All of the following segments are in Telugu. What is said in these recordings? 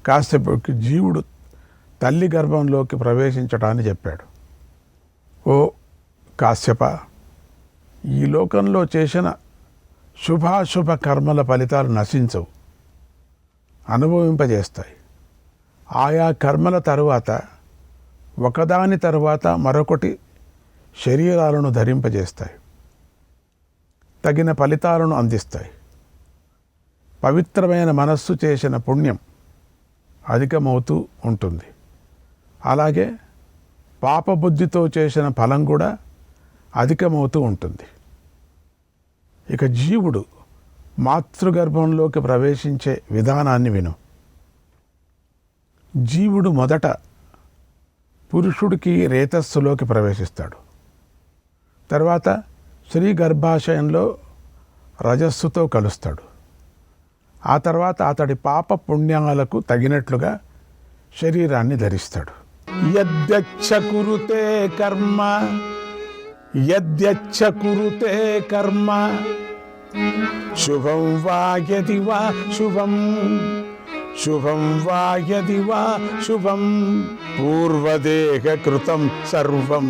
కాశ్యపుడికి జీవుడు తల్లి గర్భంలోకి ప్రవేశించటాన్ని చెప్పాడు. ఓ కాశ్యప, ఈ లోకంలో చేసిన శుభాశుభ కర్మల ఫలితాలు నశించవు, అనుభవింపజేస్తాయి. ఆయా కర్మల తరువాత ఒకదాని తరువాత మరొకటి శరీరాలను ధరింపజేస్తాయి, తగిన ఫలితాలను అందిస్తాయి. పవిత్రమైన మనస్సు చేసిన పుణ్యం అధికమవుతూ ఉంటుంది. అలాగే పాపబుద్ధితో చేసిన ఫలం కూడా అధికమవుతూ ఉంటుంది. ఇక జీవుడు మాతృగర్భంలోకి ప్రవేశించే విధానాన్ని విను. జీవుడు మొదట పురుషుడికి రేతస్సులోకి ప్రవేశిస్తాడు. తర్వాత స్త్రీ గర్భాశయంలో రజస్సుతో కలుస్తాడు. ఆ తర్వాత అతడి పాప పుణ్యాలకు తగినట్లుగా శరీరాన్ని ధరిస్తాడు. యద్యచ్చ కురుతే కర్మ, యద్యచ్చ కురుతే కర్మ, శుభం వా యది వా శుభం, శుభం వా యది వా శుభం, పూర్వదేహ కృతం సర్వం,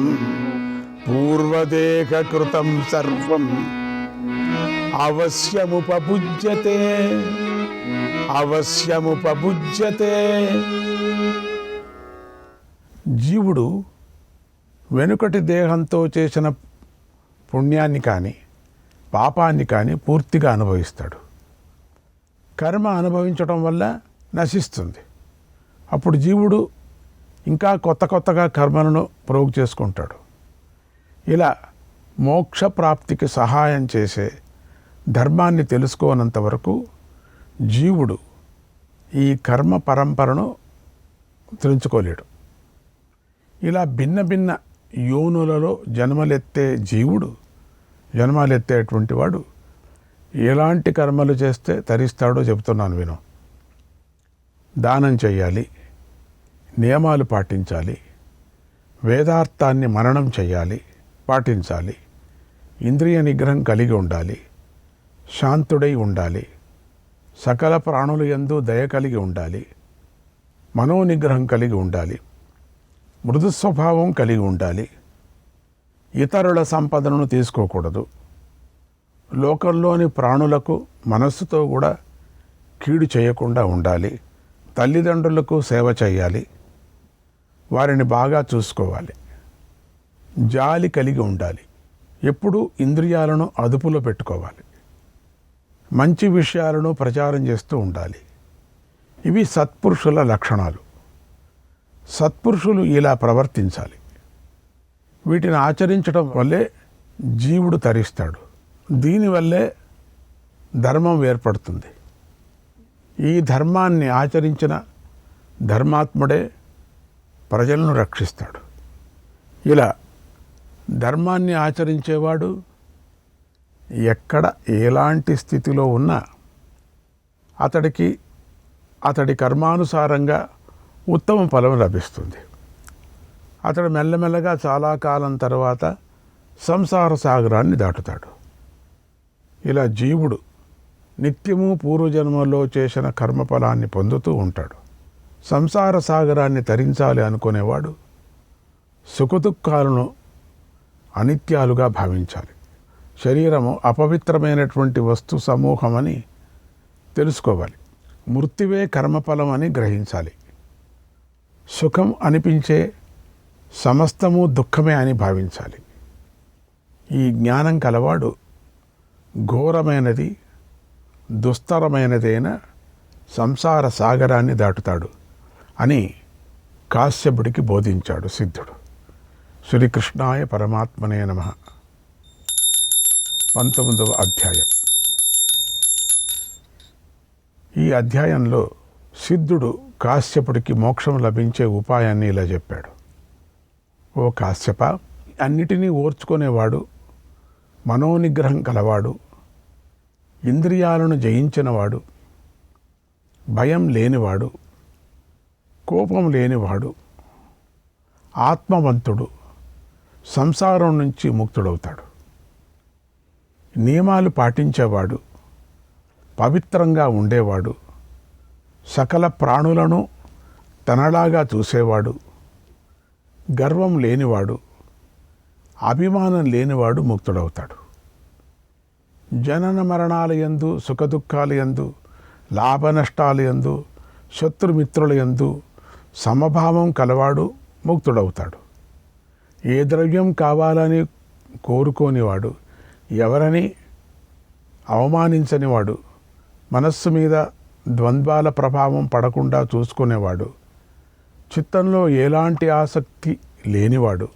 పూర్వదేహ కృతం సర్వం అవశ్యముపభుజ్యతే, అవశ్యముపభుజ్యతే. జీవుడు వెనుకటి దేహంతో చేసిన పుణ్యాన్ని కానీ పాపాన్ని కానీ పూర్తిగా అనుభవిస్తాడు. కర్మ అనుభవించడం వల్ల నశిస్తుంది. అప్పుడు జీవుడు ఇంకా కొత్తగా కర్మలను ప్రోగు చేసుకుంటాడు. ఇలా మోక్ష ప్రాప్తికి సహాయం చేసే ధర్మాన్ని తెలుసుకోనంత వరకు జీవుడు ఈ కర్మ పరంపరను తెలుసుకోలేడు. ఇలా భిన్న భిన్న యోనులలో జన్మలెత్తేటువంటి వాడు ఎలాంటి కర్మలు చేస్తే తరిస్తాడో చెబుతున్నాను విను. దానం చేయాలి, నియమాలు పాటించాలి, వేదార్థాన్ని మననం చేయాలి, పాటించాలి, ఇంద్రియ నిగ్రహం కలిగి ఉండాలి, శాంతుడై ఉండాలి, సకల ప్రాణుల యందు దయ కలిగి ఉండాలి, మనోనిగ్రహం కలిగి ఉండాలి, మృదు స్వభావం కలిగి ఉండాలి, ఇతరుల సంపదను తీసుకోకూడదు, లోకంలోని ప్రాణులకు మనస్సుతో కూడా కీడు చేయకుండా ఉండాలి, తల్లిదండ్రులకు సేవ చేయాలి, వారిని బాగా చూసుకోవాలి, జాలి కలిగి ఉండాలి, ఎప్పుడూ ఇంద్రియాలను అదుపులో పెట్టుకోవాలి, మంచి విషయాలను ప్రచారం చేస్తూ ఉండాలి. ఇవి సత్పురుషుల లక్షణాలు. సత్పురుషులు ఇలా ప్రవర్తించాలి. వీటిని ఆచరించడం వల్లే జీవుడు తరిస్తాడు. దీనివల్లే ధర్మం ఏర్పడుతుంది. ఈ ధర్మాన్ని ఆచరించిన ధర్మాత్ముడే ప్రజలను రక్షిస్తాడు. ఇలా ధర్మాన్ని ఆచరించేవాడు ఎక్కడ ఎలాంటి స్థితిలో ఉన్నా అతడి కర్మానుసారంగా ఉత్తమ ఫలం లభిస్తుంది. అతడు మెల్లమెల్లగా చాలా కాలం తర్వాత సంసార సాగరాన్ని దాటుతాడు. ఇలా జీవుడు నిత్యము పూర్వజన్మలో చేసిన కర్మఫలాన్ని పొందుతూ ఉంటాడు. సంసార సాగరాన్ని తరించాలి అనుకునేవాడు సుఖదుఖాలను అనిత్యాలుగా భావించాలి. శరీరము అపవిత్రమైనటువంటి వస్తు సమూహమని తెలుసుకోవాలి. మృత్యువే కర్మఫలం అని గ్రహించాలి. సుఖం అనిపించే సమస్తము దుఃఖమే అని భావించాలి. ఈ జ్ఞానం కలవాడు ఘోరమైనది దుస్తరమైనదైన సంసార సాగరాన్ని దాటుతాడు అని కాశ్యపుడికి బోధించాడు సిద్ధుడు. శ్రీకృష్ణాయ పరమాత్మనే నమః. 19వ అధ్యాయం. ఈ అధ్యాయంలో సిద్ధుడు కాశ్యపుడికి మోక్షం లభించే ఉపాయాన్ని ఇలా చెప్పాడు. ఓ కాశ్యప, అన్నిటినీ ఓర్చుకునేవాడు, మనోనిగ్రహం కలవాడు, ఇంద్రియాలను జయించినవాడు, భయం లేనివాడు, కోపం లేనివాడు, ఆత్మవంతుడు సంసారం నుంచి ముక్తుడవుతాడు. నియమాలు పాటించేవాడు, పవిత్రంగా ఉండేవాడు, సకల ప్రాణులను తనలాగా చూసేవాడు, గర్వం లేనివాడు, అభిమానం లేనివాడు ముక్తుడవుతాడు. జనన మరణాల యందు, సుఖదుఖాల యందు, లాభనష్టాల యందు, శత్రుమిత్రుల యందు సమభావం కలవాడు ముక్తుడవుతాడు. ఏ ద్రవ్యం కావాలని కోరుకోనివాడు, ఎవరని అవమానించనివాడు, మనస్సు మీద ద్వంద్వాల ప్రభావం పడకుండా చూసుకునేవాడు, చిత్తంలో ఎలాంటి ఆసక్తి లేనివాడు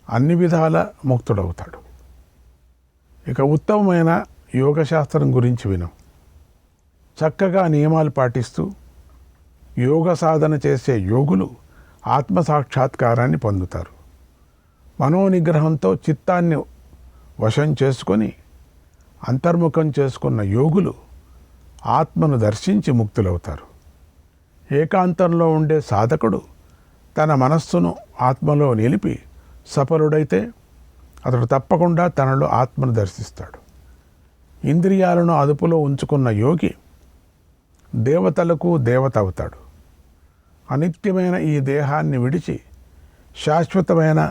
అన్ని విధాల ముక్తుడవుతాడు. ఇక ఉత్తమమైన యోగశాస్త్రం గురించి విను. చక్కగా నియమాలు పాటిస్తూ యోగ సాధన చేసే యోగులు ఆత్మసాక్షాత్కారాన్ని పొందుతారు. మనోనిగ్రహంతో చిత్తాన్ని వశం చేసుకొని అంతర్ముఖం చేసుకున్న యోగులు ఆత్మను దర్శించి ముక్తులవుతారు. ఏకాంతంలో ఉండే సాధకుడు తన మనస్సును ఆత్మలో నిలిపి సఫలుడైతే అతడు తప్పకుండా తనలో ఆత్మను దర్శిస్తాడు. ఇంద్రియాలను అదుపులో ఉంచుకున్న యోగి దేవతలకు దేవత అవుతాడు. అనిత్యమైన ఈ దేహాన్ని విడిచి శాశ్వతమైన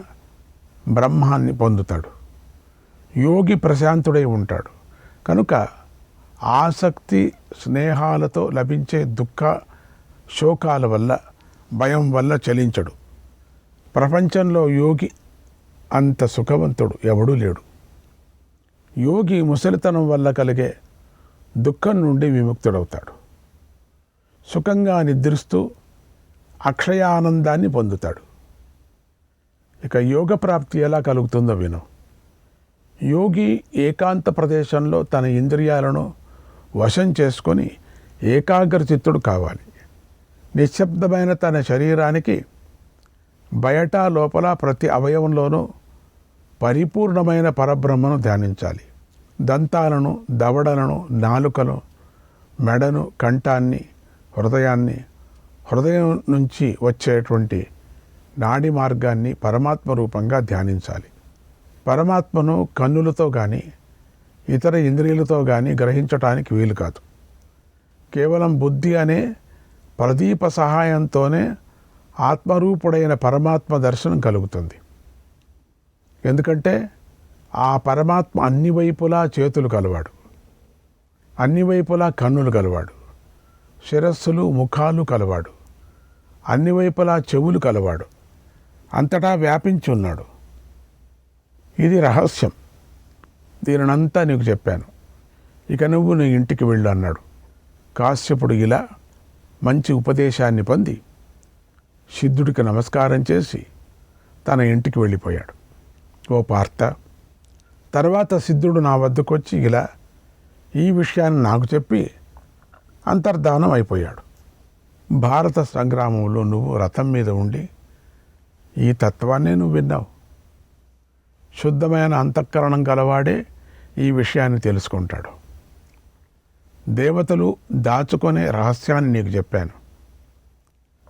బ్రహ్మాన్ని పొందుతాడు. యోగి ప్రశాంతుడై ఉంటాడు కనుక ఆసక్తి స్నేహాలతో లభించే దుఃఖ శోకాల వల్ల, భయం వల్ల చలించడు. ప్రపంచంలో యోగి అంత సుఖవంతుడు ఎవడూ లేడు. యోగి ముసలితనం వల్ల కలిగే దుఃఖం నుండి విముక్తుడవుతాడు. సుఖంగా నిద్రిస్తూ అక్షయానందాన్ని పొందుతాడు. ఇక యోగ ప్రాప్తి ఎలా కలుగుతుందో విను. యోగి ఏకాంత ప్రదేశంలో తన ఇంద్రియాలను వశం చేసుకొని ఏకాగ్రచిత్తుడు కావాలి. నిశ్శబ్దమైన తన శరీరానికి బయట లోపల ప్రతి అవయవంలోనూ పరిపూర్ణమైన పరబ్రహ్మను ధ్యానించాలి. దంతాలను, దవడలను, నాలుకను, మెడను, కంఠాన్ని, హృదయాన్ని, హృదయం నుంచి వచ్చేటువంటి నాడి మార్గాన్ని పరమాత్మ రూపంగా ధ్యానించాలి. పరమాత్మను కన్నులతో కానీ ఇతర ఇంద్రియాలతో కానీ గ్రహించటానికి వీలు కాదు. కేవలం బుద్ధి అనే ప్రదీప సహాయంతోనే ఆత్మరూపుడైన పరమాత్మ దర్శనం కలుగుతుంది. ఎందుకంటే ఆ పరమాత్మ అన్ని వైపులా చేతులు కలవాడు, అన్ని వైపులా కన్నులు కలవాడు, శిరస్సులు ముఖాలు కలవాడు, అన్ని వైపులా చెవులు కలవాడు, అంతటా వ్యాపించి ఉన్నాడు. ఇది రహస్యం. దీనినంతా నీకు చెప్పాను. ఇక నువ్వు నీ ఇంటికి వెళ్ళు అన్నాడు. కాశ్యపుడు ఇలా మంచి ఉపదేశాన్ని పొంది సిద్ధుడికి నమస్కారం చేసి తన ఇంటికి వెళ్ళిపోయాడు. ఓ పార్త, తర్వాత సిద్ధుడు నా వద్దకు వచ్చి ఇలా ఈ విషయాన్ని నాకు చెప్పి అంతర్ధానం అయిపోయాడు. భారత సంగ్రామంలో నువ్వు రథం మీద ఉండి ఈ తత్వాన్నే నువ్వు విన్నావు. శుద్ధమైన అంతఃకరణం గలవాడే ఈ విషయాన్ని తెలుసుకుంటాడు. దేవతలు దాచుకునే రహస్యాన్ని నీకు చెప్పాను.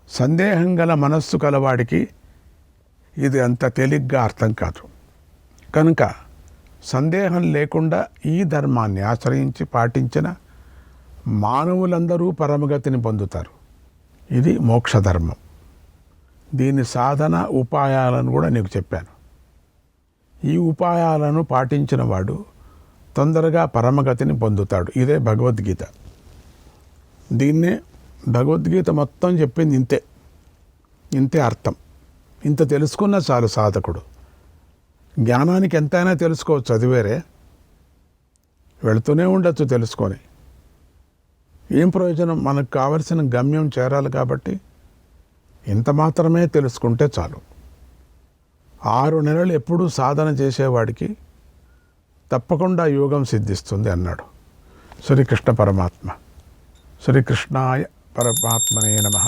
సందేహం గల మనస్సు కలవాడికి ఇది అంత తేలిగ్గా అర్థం కాదు. కనుక సందేహం లేకుండా ఈ ధర్మాన్ని ఆశ్రయించి పాటించిన మానవులందరూ పరమగతిని పొందుతారు. ఇది మోక్షధర్మం. దీని సాధన ఉపాయాలను కూడా నీకు చెప్పాను. ఈ ఉపాయాలను పాటించిన వాడు తొందరగా పరమగతిని పొందుతాడు. ఇదే భగవద్గీత. దీన్నే భగవద్గీత మొత్తం చెప్పింది ఇంతే. ఇంతే అర్థం. ఇంత తెలుసుకున్న చాలు సాధకుడు. జ్ఞానానికి ఎంతైనా తెలుసుకోవచ్చు, అది వేరే. వెళుతూనే ఉండొచ్చు తెలుసుకొని. ఏం ప్రయోజనం? మనకు కావలసిన గమ్యం చేరాలి కాబట్టి ఇంత మాత్రమే తెలుసుకుంటే చాలు. 6 నెలలు ఎప్పుడూ సాధన చేసేవాడికి తప్పకుండా యోగం సిద్ధిస్తుంది అన్నాడు శ్రీకృష్ణ పరమాత్మ. శ్రీకృష్ణాయ పరమాత్మనే నమః.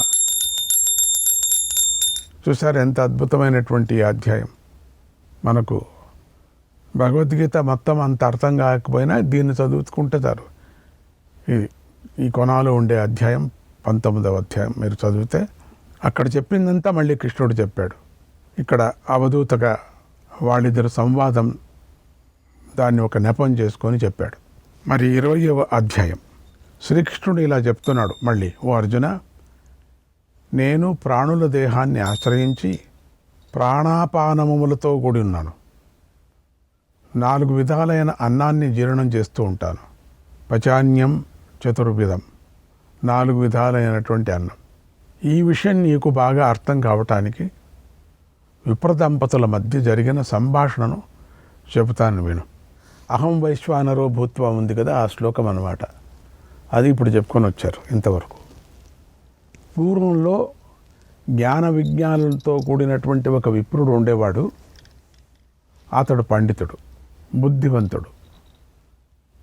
చూసారు ఎంత అద్భుతమైనటువంటి అధ్యాయం. మనకు భగవద్గీత మొత్తం అంత అర్థం కాకపోయినా దీన్ని చదువుకుంటే చాలు. ఈ కొనాలో ఉండే అధ్యాయం 19వ అధ్యాయం మీరు చదివితే అక్కడ చెప్పిందంతా మళ్ళీ కృష్ణుడు చెప్పాడు. ఇక్కడ అవధూతగా వాళ్ళిద్దరు సంవాదం దాన్ని ఒక నెపం చేసుకొని చెప్పాడు. మరి 20వ అధ్యాయం శ్రీకృష్ణుడు ఇలా చెప్తున్నాడు మళ్ళీ, ఓ అర్జున, నేను ప్రాణుల దేహాన్ని ఆశ్రయించి ప్రాణాపానములతో కూడి ఉన్నాను. 4 విధాలైన అన్నాన్ని జీర్ణం చేస్తూ ఉంటాను. పచాన్యం చతుర్విధం, 4 విధాలైనటువంటి అన్నం. ఈ విషయం నీకు బాగా అర్థం కావటానికి విప్రదంపతుల మధ్య జరిగిన సంభాషణను చెబుతాను విను. అహం వైశ్వానరో భూత్వా ఉంది కదా, ఆ శ్లోకం అన్నమాట. అది ఇప్పుడు చెప్పుకొని వచ్చారు ఇంతవరకు. పూర్వంలో జ్ఞాన విజ్ఞానాలతో కూడినటువంటి ఒక విప్రుడు ఉండేవాడు. అతడు పండితుడు, బుద్ధివంతుడు,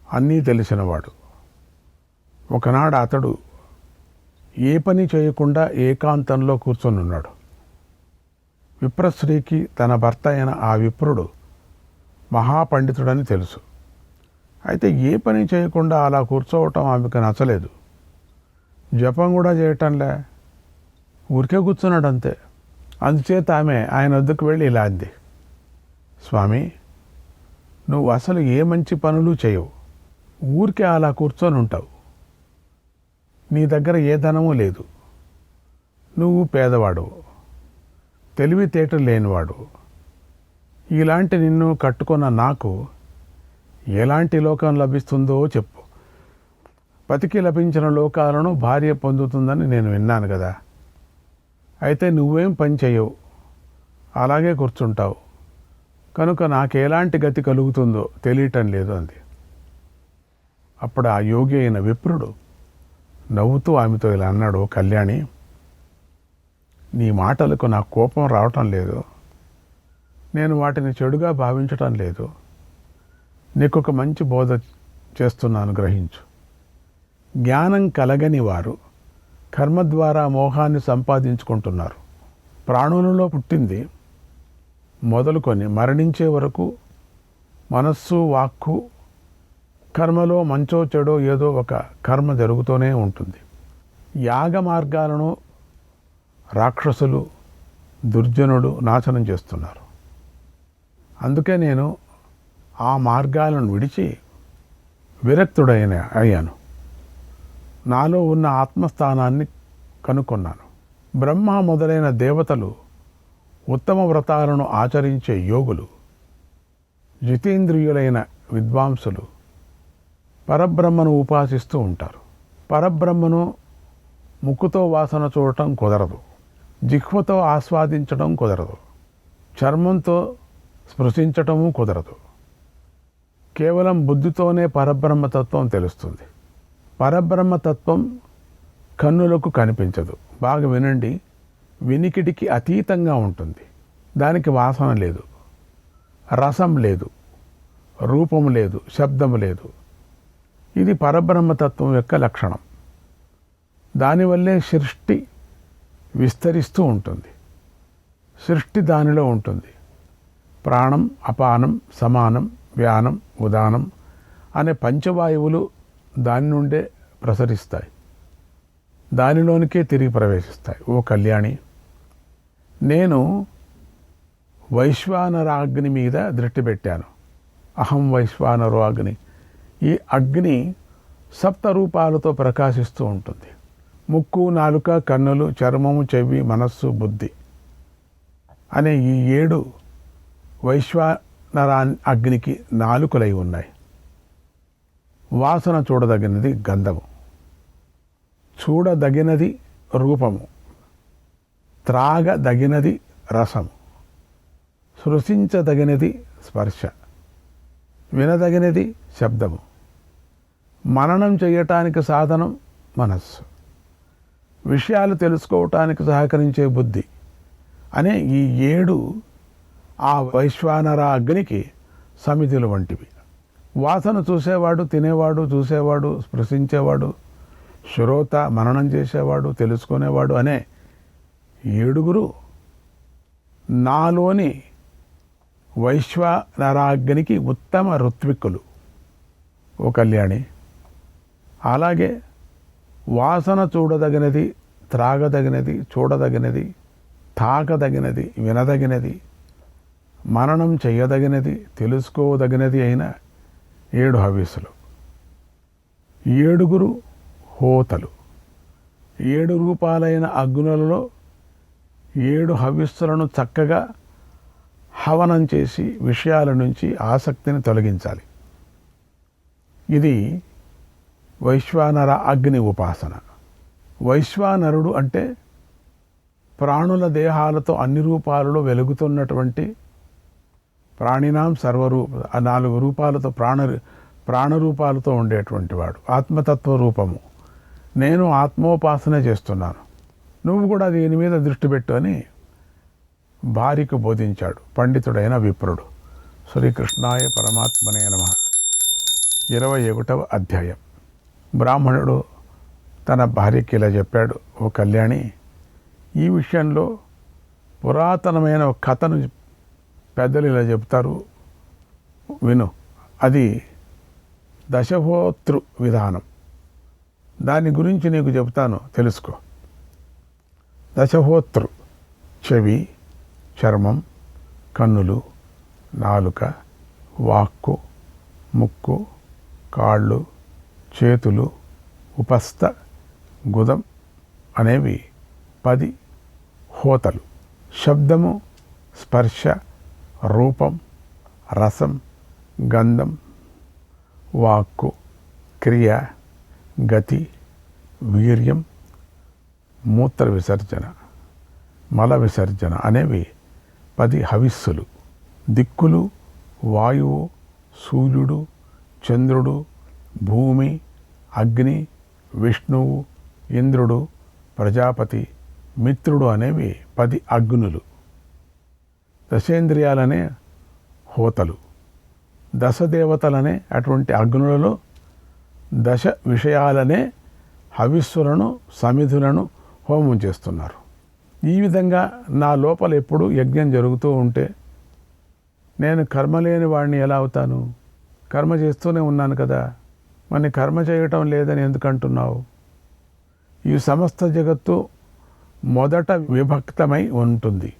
అన్నీ తెలిసినవాడు. ఒకనాడు అతడు ఏ పని చేయకుండా ఏకాంతంలో కూర్చొని ఉన్నాడు. విప్రశ్రీకి తన భర్త అయిన ఆ విప్రుడు మహాపండితుడని తెలుసు. అయితే ఏ పని చేయకుండా అలా కూర్చోవటం ఆమెకు నచ్చలేదు. జపం కూడా చేయటంలే, ఊరికే కూర్చున్నాడు అంతే. అందుచేత ఆమె ఆయన వద్దకు వెళ్ళి ఇలా అంది, స్వామి, నువ్వు అసలు ఏ మంచి పనులు చేయవు, ఊరికే అలా కూర్చొని ఉంటావు. నీ దగ్గర ఏ ధనము లేదు, నువ్వు పేదవాడు, తెలివితేటలు లేనివాడు. ఇలాంటి నిన్ను కట్టుకున్న నాకు ఎలాంటి లోకం లభిస్తుందో చెప్పు. పతికి లభించిన లోకాలను భార్య పొందుతుందని నేను విన్నాను కదా. అయితే నువ్వేం పని చేయవు, అలాగే కూర్చుంటావు, కనుక నాకెలాంటి గతి కలుగుతుందో తెలియటం లేదు అంది. అప్పుడు ఆ యోగి అయిన విప్రుడు నవ్వుతూ ఆమెతో ఇలా అన్నాడు, కళ్యాణి, నీ మాటలకు నాకు కోపం రావటం లేదు, నేను వాటిని చెడుగా భావించటం లేదు. నీకొక మంచి బోధ చేస్తున్నాను, గ్రహించు. జ్ఞానం కలగని వారు కర్మ ద్వారా మోహాన్ని సంపాదించుకుంటున్నారు. ప్రాణులలో పుట్టింది మొదలుకొని మరణించే వరకు మనస్సు, వాక్కు, కర్మలో మంచో చెడో ఏదో ఒక కర్మ జరుగుతూనే ఉంటుంది. యాగ మార్గాలను రాక్షసులు, దుర్జనులు నాశనం చేస్తున్నారు. అందుకే నేను ఆ మార్గాలను విడిచి అయ్యాను. నాలో ఉన్న ఆత్మస్థానాన్ని కనుక్కున్నాను. బ్రహ్మ మొదలైన దేవతలు, ఉత్తమ వ్రతాలను ఆచరించే యోగులు, జితేంద్రియులైన విద్వాంసులు పరబ్రహ్మను ఉపాసిస్తూ ఉంటారు. పరబ్రహ్మను ముక్కుతో వాసన చూడటం కుదరదు, జిహ్వతో ఆస్వాదించడం కుదరదు, చర్మంతో స్పృశించటము కుదరదు. కేవలం బుద్ధితోనే పరబ్రహ్మతత్వం తెలుస్తుంది. పరబ్రహ్మతత్వం కన్నులకు కనిపించదు. బాగా వినండి, వినికిడికి అతీతంగా ఉంటుంది. దానికి వాసన లేదు, రసం లేదు, రూపం లేదు, శబ్దం లేదు. ఇది పరబ్రహ్మతత్వం యొక్క లక్షణం. దానివల్లే సృష్టి విస్తరిస్తూ ఉంటుంది. సృష్టి దానిలో ఉంటుంది. ప్రాణం, అపానం, సమానం, వ్యానం, ఉదానం అనే పంచవాయువులు దాని నుండే ప్రసరిస్తాయి, దానిలోనికే తిరిగి ప్రవేశిస్తాయి. ఓ కళ్యాణి, నేను వైశ్వానరాగ్ని మీద దృష్టి పెట్టాను. అహం వైశ్వానరో అగ్ని. ఈ అగ్ని 7 రూపాలతో ప్రకాశిస్తూ ఉంటుంది. ముక్కు, నాలుక, కన్నులు, చర్మము, చెవి, మనస్సు, బుద్ధి అనే ఈ 7 వైశ్వానరా అగ్నికి నాలుకలై ఉన్నాయి. వాసన చూడదగినది గంధము, చూడదగినది రూపము, త్రాగదగినది రసము, స్పృశించదగినది స్పర్శ, వినదగినది శబ్దము, మననం చేయటానికి సాధనం మనస్సు, విషయాలు తెలుసుకోవటానికి సహకరించే బుద్ధి అనే ఈ 7 ఆ వైశ్వానర అగ్నికి సమితులు వంటివి. వాసన చూసేవాడు, తినేవాడు, చూసేవాడు, స్పృశించేవాడు, శ్రోత, మననం చేసేవాడు, తెలుసుకునేవాడు అనే 7 నాలోని వైశ్వానరాగ్నికి ఉత్తమ ఋత్విక్కులు. ఓ కళ్యాణి, అలాగే వాసన చూడదగినది, త్రాగదగినది, చూడదగినది, తాకదగినది, వినదగినది, మననం చెయ్యదగినది, తెలుసుకోదగినది అయిన 7 హవిస్సులు. 7 హోతలు. 7 రూపాలైన అగ్నులలో 7 హవిస్సులను చక్కగా హవనం చేసి విషయాల నుంచి ఆసక్తిని తొలగించాలి. ఇది వైశ్వానర అగ్ని ఉపాసన. వైశ్వానరుడు అంటే ప్రాణుల దేహాలతో అన్ని రూపాలలో వెలుగుతున్నటువంటి ప్రాణినాం సర్వరూప 4 రూపాలతో ప్రాణరూపాలతో ఉండేటువంటి వాడు. ఆత్మతత్వ రూపము. నేను ఆత్మోపాసన చేస్తున్నాను, నువ్వు కూడా దీని మీద దృష్టి పెట్టు అని భార్యకు బోధించాడు పండితుడైన విప్రుడు. శ్రీకృష్ణాయ పరమాత్మనే నమః. 21వ అధ్యాయం. బ్రాహ్మణుడు తన భార్యకి ఇలా చెప్పాడు, ఓ కళ్యాణి, ఈ విషయంలో పురాతనమైన ఒక కథను పెద్దలు ఇలా చెప్తారు, విను. అది దశహోతృ విధానం. దాని గురించి నీకు చెబుతాను, తెలుసుకో. దశహోతృ చెవి, చర్మం, కన్నులు, నాలుక, వాక్కు, ముక్కు, కాళ్ళు, చేతులు, ఉపస్థ, గుదం అనేవి 10 హోతలు. శబ్దము, స్పర్శ, రూపం, రసం, గంధం, వాక్కు, క్రియ, గతి, వీర్యం, మూత్ర విసర్జన, మల విసర్జన అనేవి 10 హవిస్సులు. దిక్కులు, వాయువు, సూర్యుడు, చంద్రుడు, భూమి, అగ్ని, విష్ణువు, ఇంద్రుడు, ప్రజాపతి, మిత్రుడు అనేవి 10 అగ్నులు. దశేంద్రియాలనే హోతలు. దశదేవతలనే అటువంటి అగ్నులలో దశ విషయాలనే హవిస్సులను, సమిధులను హోమం చేస్తున్నారు. ఈ విధంగా నా లోపల ఎప్పుడు యజ్ఞం జరుగుతూ ఉంటే నేను కర్మ లేని వాడిని ఎలా అవుతాను? కర్మ చేస్తూనే ఉన్నాను కదా, మరి కర్మ చేయటం లేదని ఎందుకు అంటున్నావు? ఈ సమస్త జగత్తు మొదట విభక్తమై ఉంటుంది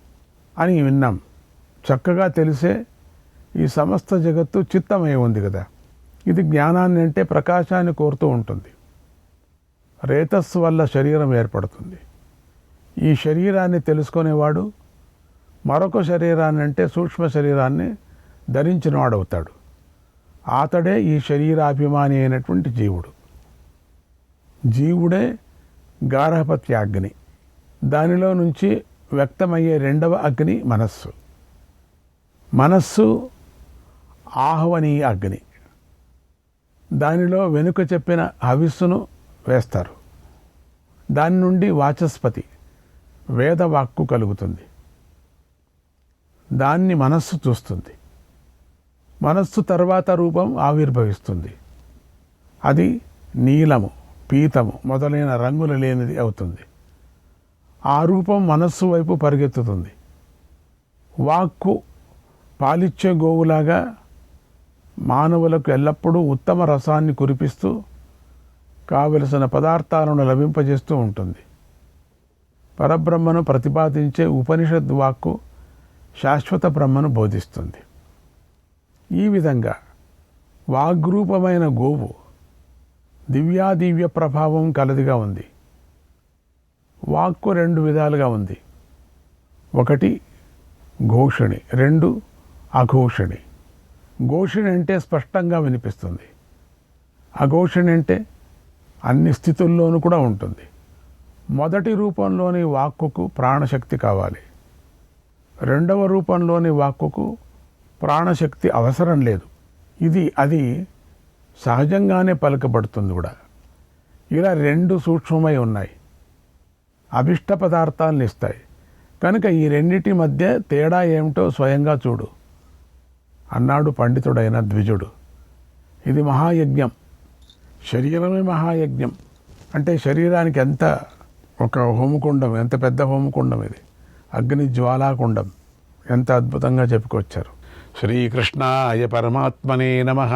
అని విన్నాం. చక్కగా తెలిసే ఈ సమస్త జగత్తు చిత్తమై ఉంది కదా. ఇది జ్ఞానాన్ని అంటే ప్రకాశాన్ని కోరుతూ ఉంటుంది. రేతస్సు వల్ల శరీరం ఏర్పడుతుంది. ఈ శరీరాన్ని తెలుసుకునేవాడు మరొక శరీరాన్ని అంటే సూక్ష్మ శరీరాన్ని ధరించిన వాడవుతాడు. అతడే ఈ శరీరాభిమాని అయినటువంటి జీవుడు. జీవుడే గార్హపత్య అగ్ని. దానిలో నుంచి వ్యక్తమయ్యే 2వ అగ్ని మనస్సు. మనస్సు ఆహ్వనీయ అగ్ని. దానిలో వెనుక చెప్పిన హవిస్సును వేస్తారు. దాని నుండి వాచస్పతి వేదవాక్కు కలుగుతుంది. దాన్ని మనస్సు చూస్తుంది. మనస్సు తర్వాత రూపం ఆవిర్భవిస్తుంది. అది నీలము, పీతము మొదలైన రంగులు లేనిది అవుతుంది. ఆ రూపం మనస్సు వైపు పరిగెత్తుతుంది. వాక్కు పాలిచ్చే గోవులాగా మానవులకు ఎల్లప్పుడూ ఉత్తమ రసాన్ని కురిపిస్తూ కావలసిన పదార్థాలను లభింపజేస్తూ ఉంటుంది. పరబ్రహ్మను ప్రతిపాదించే ఉపనిషద్ వాక్కు శాశ్వత బ్రహ్మను బోధిస్తుంది. ఈ విధంగా వాగ్రూపమైన గోవు దివ్యాదివ్య ప్రభావం కలదిగా ఉంది. వాక్కు 2 విధాలుగా ఉంది. 1 ఘోషిణి, 2 అఘోషిణి. ఘోషిణి అంటే స్పష్టంగా వినిపిస్తుంది. అఘోషిణి అంటే అన్ని స్థితుల్లోనూ కూడా ఉంటుంది. మొదటి రూపంలోని వాక్కుకు ప్రాణశక్తి కావాలి. 2వ రూపంలోని వాక్కుకు ప్రాణశక్తి అవసరం లేదు. అది సహజంగానే పలకబడుతుంది కూడా. ఇలా 2 సూక్ష్మమై ఉన్నాయి. అభిష్ట పదార్థాలను ఇస్తాయి. కనుక ఈ రెండిటి మధ్య తేడా ఏమిటో స్వయంగా చూడు అన్నాడు పండితుడైన ద్విజుడు. ఇది మహాయజ్ఞం. శరీరమే మహాయజ్ఞం. అంటే శరీరానికి ఎంత ఒక హోమకుండం, ఎంత పెద్ద హోమకుండం ఇది. అగ్ని జ్వాలాకుండం. ఎంత అద్భుతంగా చెప్పుకొచ్చారు. శ్రీకృష్ణాయ పరమాత్మనే నమః.